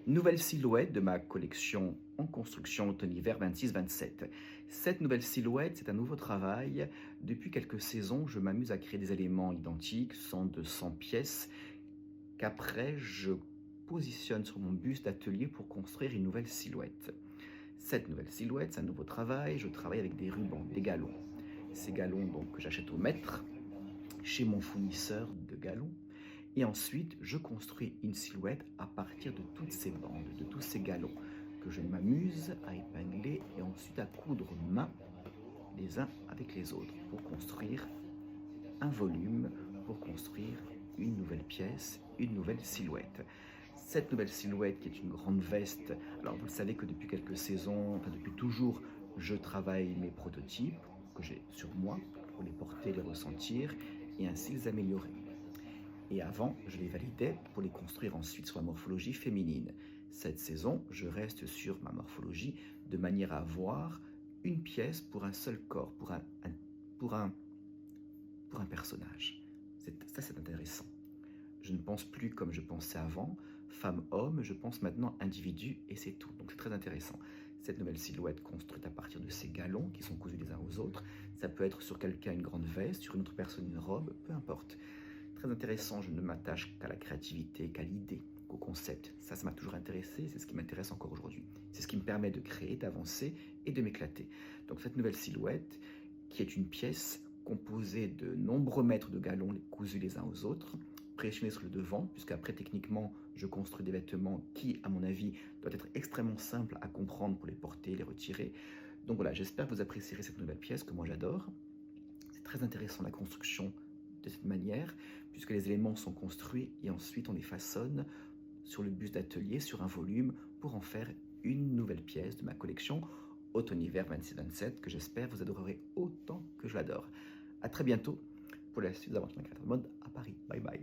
Nouvelle silhouette de ma collection en construction automne-hiver 26-27. Cette nouvelle silhouette, c'est un nouveau travail. Depuis quelques saisons, je m'amuse à créer des éléments identiques, 100-200 pièces, qu'après je positionne sur mon buste d'atelier pour construire une nouvelle silhouette. Cette nouvelle silhouette, c'est un nouveau travail. Je travaille avec des rubans, des galons. Ces galons donc, que j'achète au mètre chez mon fournisseur de galons. Et ensuite, je construis une silhouette à partir de toutes ces bandes, de tous ces galons que je m'amuse à épingler et ensuite à coudre main les uns avec les autres pour construire un volume, pour construire une nouvelle pièce, une nouvelle silhouette. Cette nouvelle silhouette qui est une grande veste, alors vous le savez que depuis quelques saisons, enfin depuis toujours, je travaille mes prototypes que j'ai sur moi pour les porter, les ressentir et ainsi les améliorer. Et avant, je les validais pour les construire ensuite sur la morphologie féminine. Cette saison, je reste sur ma morphologie de manière à avoir une pièce pour un seul corps, pour un personnage. Ça, c'est intéressant. Je ne pense plus comme je pensais avant, femme-homme, je pense maintenant individu et c'est tout. Donc c'est très intéressant. Cette nouvelle silhouette construite à partir de ces galons qui sont cousus les uns aux autres, ça peut être sur quelqu'un une grande veste, sur une autre personne une robe, peu importe. Très intéressant, je ne m'attache qu'à la créativité, qu'à l'idée, qu'au concept. Ça m'a toujours intéressé, c'est ce qui m'intéresse encore aujourd'hui. C'est ce qui me permet de créer, d'avancer et de m'éclater. Donc cette nouvelle silhouette, qui est une pièce composée de nombreux mètres de galons cousus les uns aux autres, pressionnés sur le devant, puisqu'après techniquement je construis des vêtements qui, à mon avis, doivent être extrêmement simples à comprendre pour les porter, les retirer. Donc voilà, j'espère que vous apprécierez cette nouvelle pièce que moi j'adore. C'est très intéressant la construction de cette manière, puisque les éléments sont construits et ensuite on les façonne sur le buste d'atelier, sur un volume, pour en faire une nouvelle pièce de ma collection automne-hiver 26-27 que j'espère vous adorerez autant que je l'adore. A très bientôt pour la suite des aventures de mode à Paris. Bye bye.